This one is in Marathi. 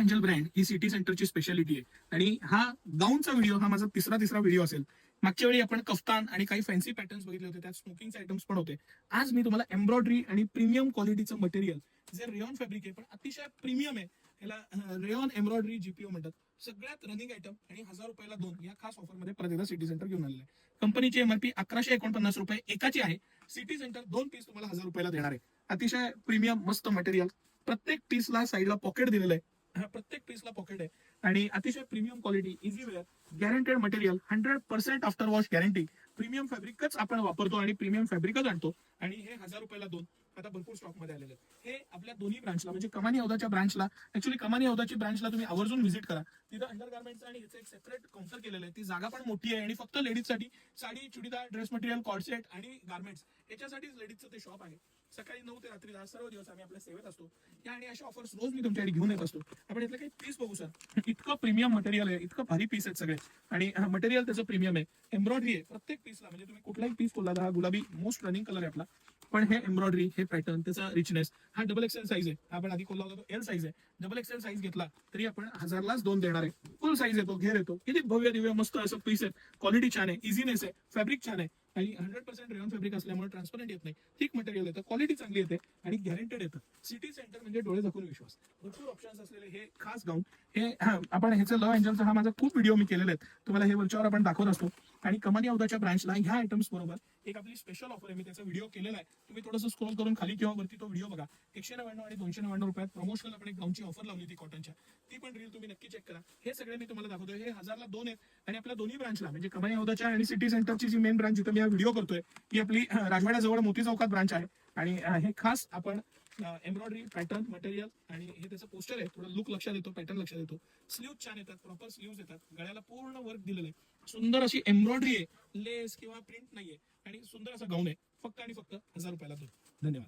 एंजल ब्रँड ही सिटी सेंटरची स्पेशालिटी आहे आणि हा गाऊनचा व्हिडिओ हा माझा तिसरा व्हिडिओ असेल. मागच्या वेळी आपण कफ्तान आणि काही फॅन्सी पॅटर्न्स बघितले होते, त्यात स्मोकिंगचे आयटम्स पण होते. आज मी तुम्हाला एम्ब्रॉयडरी आणि प्रीमियम क्वालिटीचं मटेरियल जे रेयॉन फॅब्रिक आहे पण अतिशय प्रीमियम आहे, याला रेयॉन एम्ब्रॉयडरी जीपीओ म्हणतात. सगळ्यात रनिंग आयटम आणि 1000 रुपयाला 2 या खास ऑफरमध्ये परत एकदा सिटी सेंटर घेऊन आलेलं आहे. कंपनीची एमआरपी 1149 रुपये एकाची आहे. सिटी सेंटर 2 पीस तुम्हाला 1000 रुपयाला देणार आहे. अतिशय प्रीमियम मस्त मटेरियल. प्रत्येक पीसला साईडला पॉकेट दिलेलं आहे. प्रत्येक पीसला पॉकेट आहे आणि अतिशय premium quality, easy wear, guaranteed material, 100% after wash guarantee. Premium फॅब्रिकच आपण वापरतो आणि प्रीमियम फॅब्रिकच आणतो आणि हे 1000 रुपयाला 2 आता भरपूर स्टॉक मध्ये आलेले आहेत. हे आपल्या दोन्ही ब्रांचला म्हणजे कमानी हौदाच्या ब्रांचला, ऍक्च्युली कमानी हौदाची ब्रांचला तुम्ही आवर्जून व्हिजिट करा. तिथं अंडरगार्मेंटचं आणि ह्याचं एक सेपरेट काउंटर केलेलं आहे. ती जागा पण मोठी आहे आणि फक्त लेडीजसाठी sari, churidar, dress material, coord set आणि गार्मेंट्स याच्यासाठीच लेडीजचं ते शॉप आहे. सकाळी 9 ते रात्री 10 सर्व दिवस आम्ही आपल्या सेवेत असतो. या आणि अशा ऑफर्स रोज मी तुमच्याकडे घेऊन येत असतो. आपण इथलं काही पीस बघू सर, इतकं प्रीमियम मटेरियल आहे, इतकं भारी पीस आहेत सगळे आणि मटेरियल त्याचं प्रीमियम आहे. एम्ब्रॉयडरी आहे प्रत्येक पीसला, म्हणजे तुम्ही कुठलाही पीस बोलला, हा गुलाबी मोस्ट रनिंग कलर आहे आपला, पण हे एम्ब्रॉयडरी, हे पॅटर्न, त्याचा रिचनेस. हा डबल एक्सेल साईज आहे, आपण आधी खोलला होता तो एल साईज आहे. डबल एक्सेल साईज घेतला तरी आपण 1000लाच 2 देणार आहे. फुल साईज येतो, घेर येतो. किती भव्य दिव्य मस्त असं पीस आहे. क्वालिटी छान आहे, इझीनेस आहे, फॅब्रिक छान आहे आणि 100% रेयॉन फॅब्रिक असल्यामुळे ट्रान्सपरंट येत नाही, थिक मटेरियल येतं, क्वालिटी चांगली येते आणि गॅरंटेड येतं. सिटी सेंटर म्हणजे डोळे झाकून विश्वास. भरपूर ऑप्शन्स असलेले हे खास गाऊन, हे आपण ह्याचं लव्ह एंजलचा हा माझा खूप व्हिडिओ मी केलेले आहेत, तुम्हाला हे वरच्यावर आपण दाखवत असतो. आणि कमानी हौदाच्या ब्रांचला ह्या आयटम्स बरोबर एक आपली स्पेशल ऑफर आहे, मी त्याचा व्हिडिओ केलेला आहे. तुम्ही थोडंसं स्क्रोल करून खाली किंवा वरती तो व्हिडिओ बघा. 199 आणि 299 रुपयात प्रमोशनल आपण एक गाऊनची ऑफर लावली होती कॉटनच्या, ती पण रील तुम्ही नक्की चेक करा. हे सगळे मी तुम्हाला दाखवतोय. हे 1000ला 2 आहेत आणि आपल्या दोन्ही ब्रांचला म्हणजे कमानी हौदाच्या आणि सिटी सेंटरची जी मेन ब्रांच जिथं मी हा व्हिडिओ करतोय ही आपली राजवाड्याजवळ मोती चौकात ब्रांच आहे. आणि हे खास आपण एम्ब्रॉयडरी, पॅटर्न, मटेरियल आणि हे त्याचं पोस्टर आहे, थोडा लुक लक्षात येतो, पॅटर्न लक्षात येतो. स्लीव्ह छान येतात, प्रॉपर स्लीव्ह येतात, गळ्याला पूर्ण वर्क दिलेलं आहे, सुंदर अशी एम्ब्रॉयडरी आहे, लेस किंवा प्रिंट नाहीये आणि सुंदर असा गाऊन आहे. फक्त आणि फक्त 1000 रुपयाला 2. धन्यवाद.